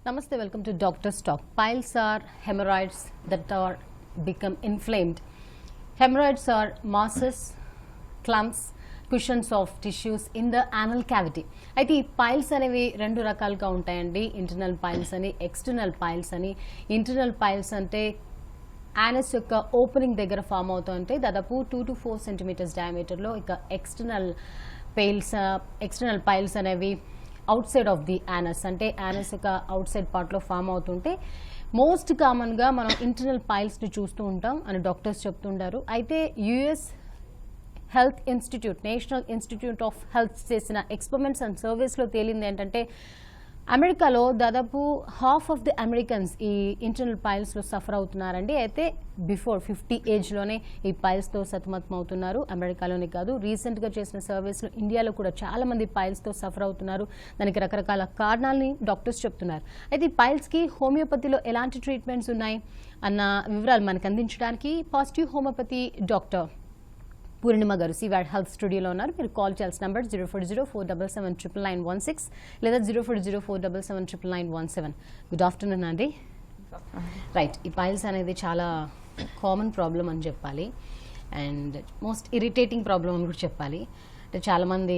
Namaste, welcome to Doctor's Talk. Piles are hemorrhoids that are become inflamed. Hemorrhoids are masses, clumps, cushions of tissues in the anal cavity. అయితే ఈ piles అనేవి రెండు రకాలుగా ఉంటాయండి. Internal piles అని, external piles అని. Internal piles అంటే anus యొక్క ఓపెనింగ్ దగ్గర ఫామ్ అవుతుంటే దాదాపు 2 to 4 సెంటీమీటర్స్ డయామీటర్లో. ఇక ఎక్స్టర్నల్ పైల్స్ అనేవి out side of the anus, అంటే యానస్ యొక్క అవుట్ సైడ్ పార్ట్లో ఫామ్ అవుతుంటే మోస్ట్ కామన్గా మనం ఇంటర్నల్ పైల్స్ని చూస్తూ ఉంటాం అని డాక్టర్స్ చెప్తుంటారు. అయితే US health institute, national institute of health చేసిన ఎక్స్పెరిమెంట్స్ అండ్ సర్వేస్లో తేలింది ఏంటంటే అమెరికాలో దాదాపు హాఫ్ ఆఫ్ ది అమెరికన్స్ ఈ ఇంటర్నల్ పైల్స్లో సఫర్ అవుతున్నారండి. అయితే బిఫోర్ 50 ఏజ్లోనే ఈ పైల్స్తో సతమతం అవుతున్నారు. అమెరికాలోనే కాదు, రీసెంట్గా చేసిన సర్వేస్లో ఇండియాలో కూడా చాలామంది పైల్స్తో సఫర్ అవుతున్నారు. దానికి రకరకాల కారణాలని డాక్టర్స్ చెప్తున్నారు. అయితే ఈ పైల్స్కి హోమియోపతిలో ఎలాంటి ట్రీట్మెంట్స్ ఉన్నాయి అన్న వివరాలు మనకు అందించడానికి పాజిటివ్ హోమియోపతి డాక్టర్ పూర్ణిమ గారు సివాడ్ హెల్త్ స్టూడియోలో ఉన్నారు. మీరు కాల్ చేయాల్సిన నంబర్ 04047799916 లేదా 04047799917. గుడ్ ఆఫ్టర్నూన్ అండి. రైట్, ఈ పైల్స్ అనేది చాలా కామన్ ప్రాబ్లం అని చెప్పాలి, అండ్ మోస్ట్ ఇరిటేటింగ్ ప్రాబ్లం అని కూడా చెప్పాలి. అంటే చాలామంది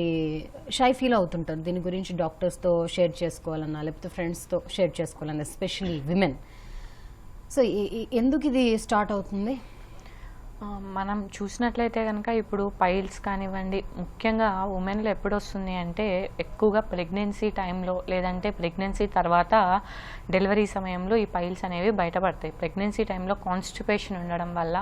షై ఫీల్ అవుతుంటారు దీని గురించి డాక్టర్స్తో షేర్ చేసుకోవాలన్నా లేకపోతే ఫ్రెండ్స్తో షేర్ చేసుకోవాలన్నా, ఎస్పెషల్లీ విమెన్. సో ఎందుకు ఇది స్టార్ట్ అవుతుంది? మనం చూసినట్లయితే కనుక ఇప్పుడు పైల్స్ కానివ్వండి, ముఖ్యంగా ఉమెన్లో ఎప్పుడు వస్తుంది అంటే ఎక్కువగా ప్రెగ్నెన్సీ టైంలో లేదంటే ప్రెగ్నెన్సీ తర్వాత డెలివరీ సమయంలో ఈ పైల్స్ అనేవి బయటపడతాయి. ప్రెగ్నెన్సీ టైంలో కాన్స్టిపేషన్ ఉండడం వల్ల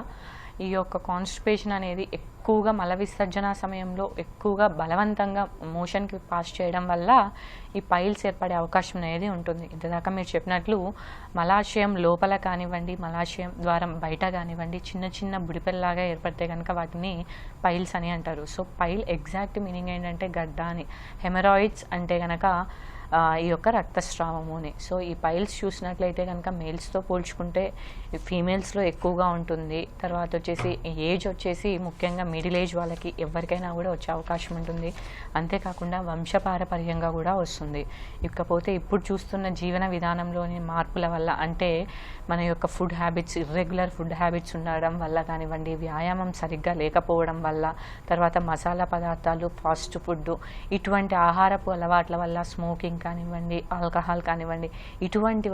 ఈ యొక్క కాన్స్టిపేషన్ అనేది ఎక్కువగా మల విసర్జన సమయంలో ఎక్కువగా బలవంతంగా మోషన్కి పాస్ చేయడం వల్ల ఈ పైల్స్ ఏర్పడే అవకాశం అనేది ఉంటుంది. ఇంతదాకా మీరు చెప్పినట్లు మలాశయం లోపల కానివ్వండి, మలాశయం ద్వారం బయట కానివ్వండి, చిన్న చిన్న బుడిపెల్లాగా ఏర్పడితే కనుక వాటిని పైల్స్ అని అంటారు. సో పైల్ ఎగ్జాక్ట్ మీనింగ్ ఏంటంటే గడ్డ అని. హెమరాయిడ్స్ అంటే కనుక ఈ యొక్క రక్తస్రావము అని. సో ఈ పైల్స్ చూసినట్లయితే కనుక మేల్స్తో పోల్చుకుంటే ఫీమేల్స్లో ఎక్కువగా ఉంటుంది. తర్వాత వచ్చేసి ఏజ్ వచ్చేసి ముఖ్యంగా మిడిల్ ఏజ్ వాళ్ళకి ఎవరికైనా కూడా వచ్చే అవకాశం ఉంటుంది. అంతేకాకుండా వంశపారపర్యంగా కూడా వస్తుంది. ఇకపోతే ఇప్పుడు చూస్తున్న జీవన విధానంలోని మార్పుల వల్ల, అంటే మన యొక్క food habits, irregular food habits ఉండడం వల్ల కానివ్వండి, వ్యాయామం సరిగ్గా లేకపోవడం వల్ల, తర్వాత మసాలా పదార్థాలు, ఫాస్ట్ ఫుడ్, ఇటువంటి ఆహారపు అలవాట్ల వల్ల, స్మోకింగ్ కానివ్వండి, ఆల్కహాల్ కానివ్వండి, ఇటువంటి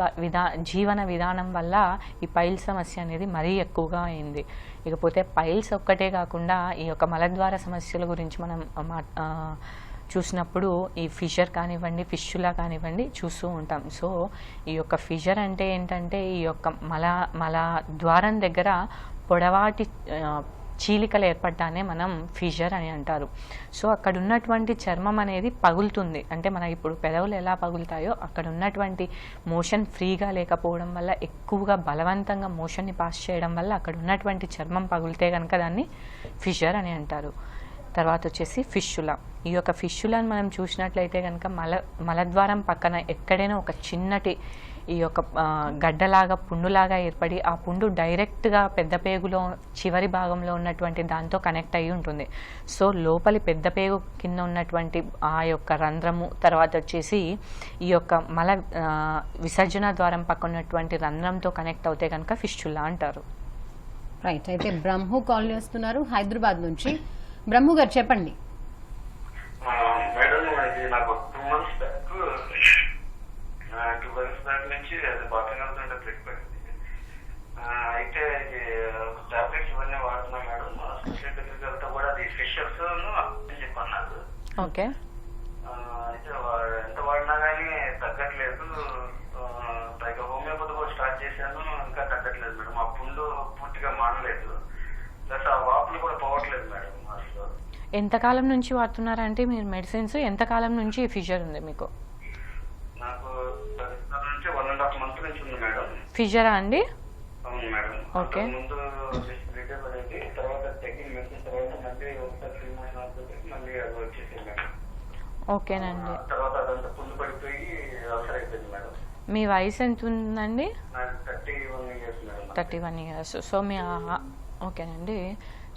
జీవన విధానం వల్ల ఈ పైల్స్ సమస్య అనేది మరీ ఎక్కువగా అయింది. ఇకపోతే పైల్స్ ఒక్కటే కాకుండా ఈ యొక్క మలద్వార సమస్యల గురించి మనం చూసినప్పుడు ఈ ఫిషర్ కానివ్వండి, ఫిష్యులా కానివ్వండి చూస్తూ ఉంటాం. సో ఈ యొక్క ఫిషర్ అంటే ఏంటంటే ఈ యొక్క మల ద్వారం దగ్గర పొడవాటి చీలికలు ఏర్పడ్డానే మనం ఫిషర్ అని అంటారు. సో అక్కడ ఉన్నటువంటి చర్మం అనేది పగులుతుంది. అంటే మన ఇప్పుడు పెదవులు ఎలా పగులుతాయో అక్కడ ఉన్నటువంటి మోషన్ ఫ్రీగా లేకపోవడం వల్ల, ఎక్కువగా బలవంతంగా మోషన్ని పాస్ చేయడం వల్ల అక్కడ ఉన్నటువంటి చర్మం పగులితే కనుక దాన్ని ఫిషర్ అని అంటారు. తర్వాత వచ్చేసి ఫిష్యులా. ఈ యొక్క ఫిష్యులాని మనం చూసినట్లయితే కనుక మలద్వారం పక్కన ఎక్కడైనా ఒక చిన్నటి ఈ యొక్క గడ్డలాగా, పుండులాగా ఏర్పడి ఆ పుండు డైరెక్ట్గా పెద్ద పేగులో చివరి భాగంలో ఉన్నటువంటి దాంతో కనెక్ట్ అయ్యి ఉంటుంది. సో లోపలి పెద్ద పేగు కింద ఉన్నటువంటి ఆ యొక్క రంధ్రము, తర్వాత వచ్చేసి ఈ యొక్క మల విసర్జన ద్వారం పక్కన ఉన్నటువంటి రంధ్రంతో కనెక్ట్ అవుతే కనుక ఫిష్యులా అంటారు. రైట్, అయితే బ్రహ్ము కాల్ చేస్తున్నారు హైదరాబాద్ నుంచి. బ్రహ్ము గారు చెప్పండి. మేడం, ఇది నాకు 2 months బ్యాక్ నుంచి అది బాగా వెళ్తుంటే ట్రీట్మెంట్. అయితే ఇది టాబ్లెట్స్ ఇవన్నీ వాడుతున్నాం మేడం. స్పెషల్ దగ్గరికి వెళ్తే కూడా అది ఫిషర్స్ అని చెప్పన్నారు. ఓకే. అయితే ఎంత వాడినా కానీ తగ్గట్లేదు. పైగా హోమియోపతి కూడా స్టార్ట్ చేశాను, ఇంకా తగ్గట్లేదు మేడం. ఆ పుండు పూర్తిగా మానలేదు, ప్లస్ ఆ వాపులు కూడా పోవట్లేదు మేడం. అసలు ఎంతకాలం నుంచి వాడుతున్నారంటే మీరు మెడిసిన్స్? ఎంతకాలం నుంచి ఫిషర్ ఉంది మీకు? నాకు 1.5 months నుంచి ఉంది మేడం. ఫిషరా అండి? అవును మేడం. ఓకే. ముందు తర్వాత తగ్గిన మెడిసిన్ తర్వాత మళ్ళీ ఒకసారి 3 months హాస్పిటల్కి మళ్ళీ అది వచ్చేసింది మేడం. ఓకేనండి. తర్వాత అదంతా పుండు పడిపోయి అవసరం అయిపోయింది మేడం. మీ వయసు ఎంత ఉందండి? నాకు 31 years మేడం. 31 years. సో మీ ఓకేనండి.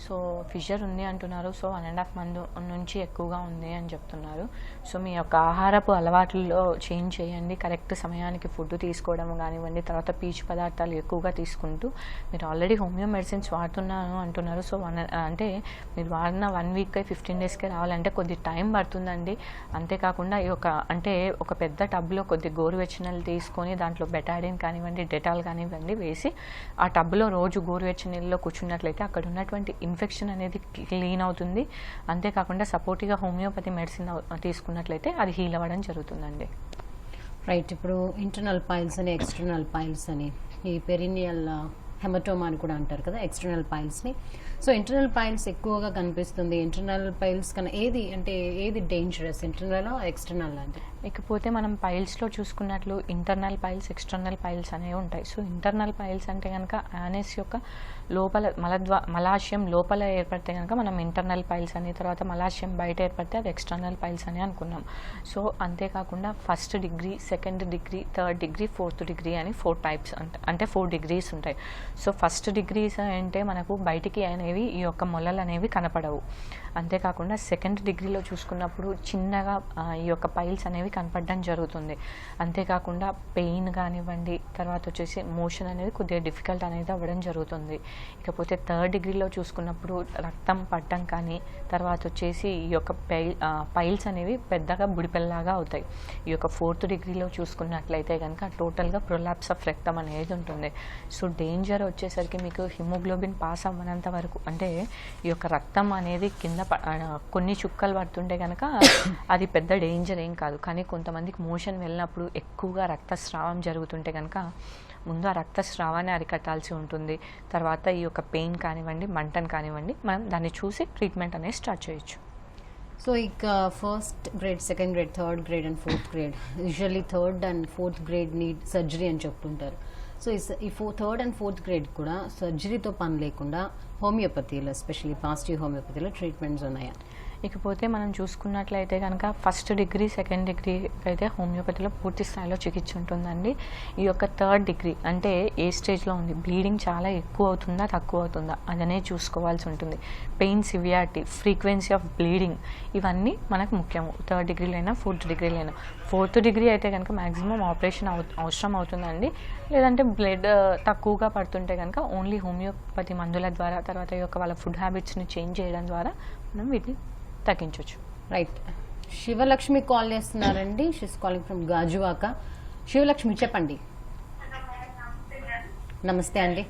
సో ఫిషర్ ఉంది అంటున్నారు. సో 1.5 మంత్ నుంచి ఎక్కువగా ఉంది అని చెప్తున్నారు. సో మీ యొక్క ఆహారపు అలవాట్లలో చేంజ్ చేయండి. కరెక్ట్ సమయానికి ఫుడ్ తీసుకోవడం కానివ్వండి, తర్వాత పీచు పదార్థాలు ఎక్కువగా తీసుకుంటూ, మీరు ఆల్రెడీ హోమియో మెడిసిన్స్ వాడుతున్నాను అంటున్నారు. సో అంటే మీరు వాడిన 1 వీక్ 15 డేస్కే రావాలంటే కొద్ది టైం పడుతుందండి. అంతేకాకుండా ఈ యొక్క అంటే ఒక పెద్ద టబ్లో కొద్ది గోరువెచ్చనీళ్ళు తీసుకొని దాంట్లో బెటాడిన్ కానివ్వండి, డెటాల్ కానివ్వండి వేసి ఆ టబ్లో రోజు గోరువెచ్చనీళ్ళలో కూర్చున్నట్లయితే అక్కడ ఉన్నటువంటి ఇన్ఫెక్షన్ అనేది క్లీన్ అవుతుంది. అంతేకాకుండా సపోర్టివ్గా హోమియోపతి మెడిసిన్ తీసుకున్నట్లయితే అది హీల్ అవ్వడం జరుగుతుందండి. రైట్. ఇప్పుడు ఇంటర్నల్ పైల్స్ అని, ఎక్స్టర్నల్ పైల్స్ అని, ఈ పెరినియల్ హెమటోమా అని కూడా అంటారు కదా ఎక్స్టర్నల్ పైల్స్ని. సో ఇంటర్నల్ పైల్స్ ఎక్కువగా కనిపిస్తుంది. ఇంటర్నల్ పైల్స్ కన్నా ఏది డేంజరస్, ఇంటర్నల్ ఎక్స్టర్నల్ అంటే? ఇకపోతే మనం పైల్స్లో చూసుకున్నట్లు ఇంటర్నల్ పైల్స్, ఎక్స్టర్నల్ పైల్స్ అనేవి ఉంటాయి. సో ఇంటర్నల్ పైల్స్ అంటే కనుక యానస్ యొక్క లోపల మలాశయం లోపల ఏర్పడితే కనుక మనం ఇంటర్నల్ పైల్స్ అని, తర్వాత మలాశయం బయట ఏర్పడితే అది ఎక్స్టర్నల్ పైల్స్ అని అనుకున్నాం. సో అంతేకాకుండా 1st degree, 2nd degree, 3rd degree, 4th degree అని 4 టైప్స్ అంటే 4 డిగ్రీస్ ఉంటాయి. సో 1st డిగ్రీస్ అంటే మనకు బయటికి అనేవి ఈ యొక్క మొలలు అనేవి కనపడవు. అంతేకాకుండా 2nd డిగ్రీలో చూసుకున్నప్పుడు చిన్నగా ఈ యొక్క పైల్స్ అనేవి కనపడడం జరుగుతుంది. అంతేకాకుండా పెయిన్ కానివ్వండి, తర్వాత వచ్చేసి మోషన్ అనేది కొద్దిగా డిఫికల్ట్ అనేది అవ్వడం జరుగుతుంది. ఇకపోతే 3rd డిగ్రీలో చూసుకున్నప్పుడు రక్తం పట్టడం కానీ, తర్వాత వచ్చేసి ఈ యొక్క పైల్స్ అనేవి పెద్దగా బుడిపెల్లాగా అవుతాయి. ఈ యొక్క 4th డిగ్రీలో చూసుకున్నట్లయితే కనుక టోటల్గా ప్రొలాప్స్ ఆఫ్ రెక్టమ్ అనేది ఉంటుంది. సో డేంజర్ వచ్చేసరికి మీకు హిమోగ్లోబిన్ పాస్ అవ్వనంత వరకు, అంటే ఈ యొక్క రక్తం అనేది కింద కొన్ని చుక్కలు పడుతుంటే కనుక అది పెద్ద డేంజర్ ఏం కాదు. కానీ కొంతమందికి మోషన్ వెళ్ళినప్పుడు ఎక్కువగా రక్తస్రావం జరుగుతుంటే కనుక ముందు ఆ రక్తస్రావాన్ని అరికట్టాల్సి ఉంటుంది. తర్వాత ఈ యొక్క పెయిన్ కానివ్వండి, మంటను కానివ్వండి, మనం దాన్ని చూసి ట్రీట్మెంట్ అనేది స్టార్ట్ చేయొచ్చు. సో ఇక 1st grade, 2nd grade, 3rd grade and 4th grade, usually 3rd and 4th grade need surgery అని చెప్తుంటారు. సో ఈ 3rd and 4th గ్రేడ్ కూడా సర్జరీతో పని లేకుండా హోమియోపతిలో, ఎస్పెషల్లీ పాజిటివ్ హోమియోపతిలో ట్రీట్మెంట్స్ ఉన్నాయా? ఇకపోతే మనం చూసుకున్నట్లయితే కనుక 1st డిగ్రీ, 2nd డిగ్రీ అయితే హోమియోపతిలో పూర్తి స్థాయిలో చికిత్స ఉంటుందండి. ఈ యొక్క 3rd డిగ్రీ అంటే ఏ స్టేజ్లో ఉంది, బ్లీడింగ్ చాలా ఎక్కువ అవుతుందా తక్కువ అవుతుందా అదనే చూసుకోవాల్సి ఉంటుంది. Pain severity, frequency of bleeding, ఇవన్నీ మనకు ముఖ్యము 3rd డిగ్రీలో అయినా 4th డిగ్రీలో అయినా. 4th డిగ్రీ అయితే కనుక మ్యాక్సిమం ఆపరేషన్ అవసరం అవుతుందండి. లేదంటే బ్లడ్ తక్కువగా పడుతుంటే కనుక ఓన్లీ హోమియోపతి మందుల ద్వారా, తర్వాత ఈ యొక్క వాళ్ళ ఫుడ్ హ్యాబిట్స్ని చేంజ్ చేయడం ద్వారా మనం వీటిని తగ్గించవచ్చు. రైట్. శివలక్ష్మి కాల్ చేస్తున్నారండి. She's calling from Gajuwaka. Sivalakshmi చెప్పండి. నమస్తే అండి.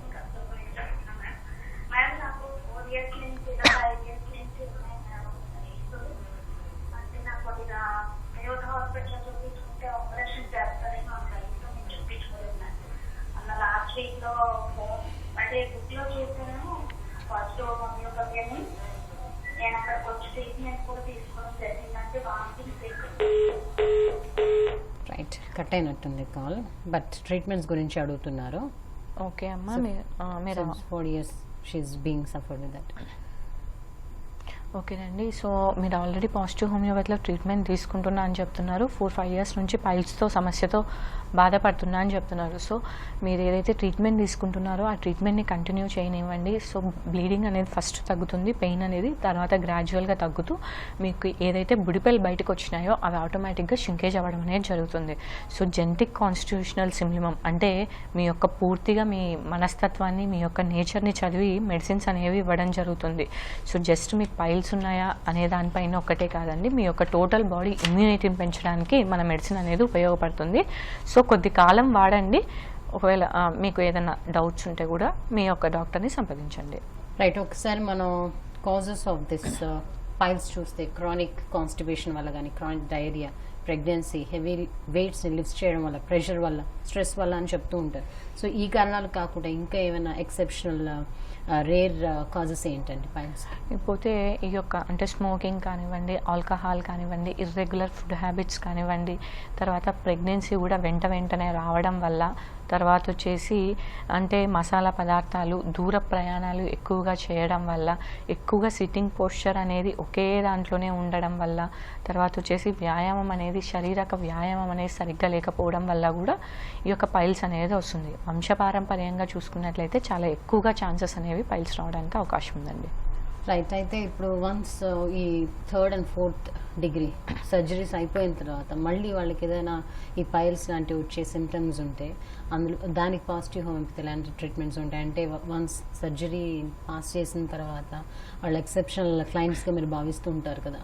రైట్, కట్ అయినట్టుంది కాల్, బట్ ట్రీట్మెంట్స్ గురించి అడుగుతున్నారు. ఓకే అమ్మా, మీరు 4 years she is being suffered with that. ఓకేనండి. సో మీరు ఆల్రెడీ పాజిటివ్ హోమియోపతిలో ట్రీట్మెంట్ తీసుకుంటున్నా అని చెప్తున్నారు. 4-5 years నుంచి పైల్స్తో సమస్యతో బాధపడుతున్నా అని చెప్తున్నారు. సో మీరు ఏదైతే ట్రీట్మెంట్ తీసుకుంటున్నారో ఆ ట్రీట్మెంట్ని కంటిన్యూ చేయనివ్వండి. సో బ్లీడింగ్ అనేది ఫస్ట్ తగ్గుతుంది, పెయిన్ అనేది తర్వాత గ్రాడ్యువల్గా తగ్గుతూ మీకు ఏదైతే బుడిపెలు బయటకు వచ్చినాయో అవి ఆటోమేటిక్గా షింకేజ్ అవ్వడం అనేది జరుగుతుంది. సో జెనెటిక్ కాన్స్టిట్యూషనల్ సింప్టమ్ అంటే మీ యొక్క పూర్తిగా మీ మనస్తత్వాన్ని, మీ యొక్క నేచర్ని చదివి మెడిసిన్స్ అనేవి ఇవ్వడం జరుగుతుంది. సో జస్ట్ మీకు పైల్స్ ఉన్నాయా అనే దానిపైన ఒక్కటే కాదండి, మీ యొక్క టోటల్ బాడీ ఇమ్యూనిటీని పెంచడానికి మన మెడిసిన్ అనేది ఉపయోగపడుతుంది. సో కొద్ది కాలం వాడండి. ఒకవేళ మీకు ఏదైనా డౌట్స్ ఉంటే కూడా మీ యొక్క డాక్టర్ని సంప్రదించండి. రైట్. ఒకసారి మనం కాజెస్ ఆఫ్ దిస్ పైల్స్ చూస్తే క్రానిక్ కాన్స్టిపేషన్ వల్ల కానీ, క్రానిక్ డయేరియా, ప్రెగ్నెన్సీ, హెవీ వెయిట్స్ని లిఫ్ట్ చేయడం వల్ల, ప్రెషర్ వల్ల, స్ట్రెస్ వల్ల అని చెప్తూ ఉంటారు. సో ఈ కారణాలు కాకుండా ఇంకా ఏమైనా ఎక్సెప్షనల్ రేర్ కాజెస్ ఏంటండి పైల్స్? ఇకపోతే ఈ యొక్క అంటే స్మోకింగ్ కానివ్వండి, ఆల్కహాల్ కానివ్వండి, ఇర్రెగ్యులర్ ఫుడ్ హ్యాబిట్స్ కానివ్వండి, తర్వాత ప్రెగ్నెన్సీ కూడా వెంటనే రావడం వల్ల, తర్వాత వచ్చేసి అంటే మసాలా పదార్థాలు, దూర ప్రయాణాలు ఎక్కువగా చేయడం వల్ల, ఎక్కువగా సిట్టింగ్ పోస్చర్ అనేది ఒకే దాంట్లోనే ఉండడం వల్ల, తర్వాత వచ్చేసి వ్యాయామం అనేది, శారీరక వ్యాయామం అనేది సరిగ్గా లేకపోవడం వల్ల కూడా ఈ యొక్క పైల్స్ అనేది వస్తుంది. వంశపారంపర్యంగా చూసుకున్నట్లయితే చాలా ఎక్కువగా ఛాన్సెస్ అనేవి పైల్స్ రావడానికి అవకాశం ఉందండి. రైట్. అయితే ఇప్పుడు వన్స్ ఈ 3rd and 4th degree surgeries అయిపోయిన తర్వాత మళ్ళీ వాళ్ళకి ఏదైనా ఈ పైల్స్ లాంటివి వచ్చే సిమ్టమ్స్ ఉంటే అందులో దానికి పాజిటివ్ హోమియోపతి లాంటి ట్రీట్మెంట్స్ ఉంటాయి. అంటే వన్స్ సర్జరీ పాస్ చేసిన తర్వాత వాళ్ళు ఎక్సెప్షనల్ క్లయింట్స్గా మీరు భావిస్తూ ఉంటారు కదా.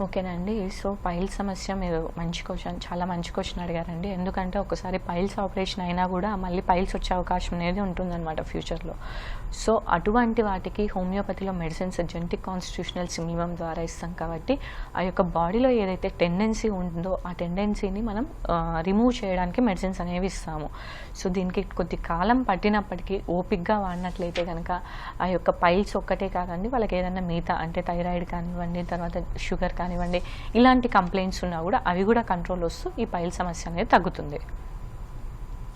ఓకేనండి. సో పైల్స్ సమస్య మీరు మంచి క్వశ్చన్, చాలా మంచి క్వశ్చన్ అడిగారండి. ఎందుకంటే ఒకసారి పైల్స్ ఆపరేషన్ అయినా కూడా మళ్ళీ పైల్స్ వచ్చే అవకాశం అనేది ఉంటుందన్నమాట ఫ్యూచర్లో. సో అటువంటి వాటికి హోమియోపతిలో మెడిసిన్స్ జెనెటిక్ కాన్స్టిట్యూషనల్ సిమిలిమం ద్వారా ఇస్తాం కాబట్టి ఆ యొక్క బాడీలో ఏదైతే టెండెన్సీ ఉంటుందో ఆ టెండెన్సీని మనం రిమూవ్ చేయడానికి మెడిసిన్స్ అనేవి ఇస్తాము. సో దీనికి కొద్ది కాలం పట్టినప్పటికీ ఓపిక్గా వాడినట్లయితే కనుక ఆ యొక్క పైల్స్ ఒక్కటే కాదండి, వాళ్ళకి ఏదైనా మిగతా అంటే థైరాయిడ్ కానివ్వండి, తర్వాత షుగర్ కానివ్వండి, ఇలాంటి కంప్లైంట్స్ ఉన్నా కూడా అవి కూడా కంట్రోల్ వస్తూ ఈ పైల్ సమస్య అనేది తగ్గుతుంది.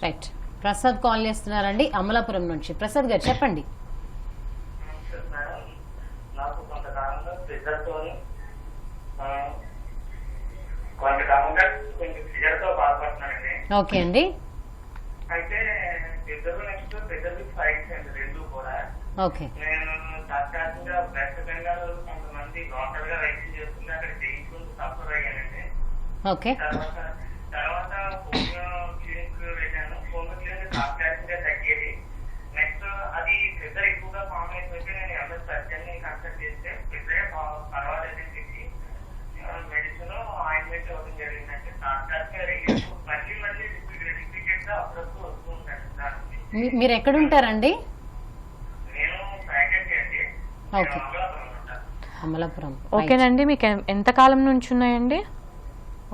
రైట్. ప్రసాద్ కాల్ చేస్తున్నారండి అమలాపురం నుంచి. ప్రసాద్ గారు చెప్పండి. మేడం, నాకు కొంతకాలంగా ఫిజర్తో బాధపడుతున్నానండి. ఓకే అండి. అయితే ఇద్దరు నెక్స్ట్ ప్రెజర్ ఫైట్స్ అండి, రెండు కూడా. ఓకే. నేను తాత్కాలికంగా వెస్ట్ బెంగాల్ కొంతమంది లోకల్ గా రైటింగ్ చేస్తుంటే అక్కడ చేయించుకుంటూ సఫర్ అయ్యానండి. ఓకే. తర్వాత హోమియో క్లినిక్ వెళ్ళాను. హోమియో క్లినిక్ తాత్కాలికంగా తగ్గేది. నెక్స్ట్ అది ప్రెజర్ ఎక్కువగా ఫామ్ అయిపోతే నేను ఎంఎస్ సర్జన్ ని కన్సల్ట్ చేస్తే ప్రెజరే పర్వాలేదని చెప్పి మెడిసిన్ ఆయింట్మెంట్ ఇవ్వడం జరిగిందంటే తాత్కాలికంగా మళ్ళీ మళ్ళీ రిపీటెడ్ గా అప్పుడప్పుడు వస్తూ ఉంటాను. దానికి మీరు ఎక్కడుంటారండి? నేను ఫ్యాకల్టీ అండి, ఓకే. అమలాపురం. ఓకేనండి. మీకు ఎంతకాలం నుంచి ఉన్నాయండి?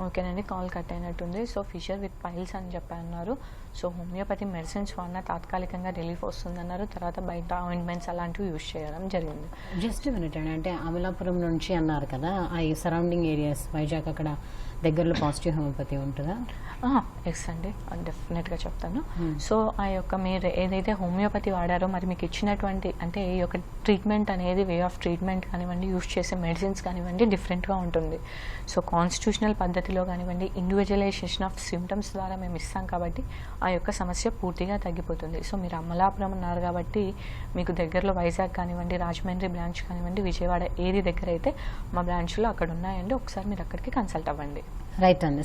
ఓకేనండి, కాల్ కట్ అయినట్టుంది. సో ఫిషర్ విత్ పైల్స్ అని చెప్పన్నారు. సో హోమియోపతి మెడిసిన్స్ వల్ల తాత్కాలికంగా రిలీఫ్ వస్తుందన్నారు. తర్వాత బయట ఆయింట్మెంట్స్ అలాంటివి యూజ్ చేయడం జరిగింది. జస్ట్ మినిట్ అండి, అంటే అమలాపురం నుంచి అన్నారు కదా, ఆ సరౌండింగ్ ఏరియాస్ వైజాగ్ అక్కడ దగ్గరలో పాజిటివ్ హోమియోపతి ఉంటుందా? ఎస్ అండి, డెఫినెట్గా చెప్తాను. సో ఆ యొక్క మీరు ఏదైతే హోమియోపతి వాడారో మరి మీకు ఇచ్చినటువంటి అంటే ఈ యొక్క ట్రీట్మెంట్ అనేది వే ఆఫ్ ట్రీట్మెంట్ కానివ్వండి, యూజ్ చేసే మెడిసిన్స్ కానివ్వండి డిఫరెంట్గా ఉంటుంది. సో కాన్స్టిట్యూషనల్ పద్ధతిలో కానివ్వండి, ఇండివిజువలైజేషన్ ఆఫ్ సిమ్టమ్స్ ద్వారా మేము ఇస్తాం కాబట్టి ఆ యొక్క సమస్య పూర్తిగా తగ్గిపోతుంది. సో మీరు అమలాపురం ఉన్నారు కాబట్టి మీకు దగ్గరలో వైజాగ్ కానివ్వండి, రాజమండ్రి బ్రాంచ్ కానివ్వండి, విజయవాడ ఏది దగ్గర అయితే మా బ్రాంచ్లో అక్కడ ఉన్నాయండి. ఒకసారి మీరు అక్కడికి కన్సల్ట్ అవ్వండి. రైట్ అండి.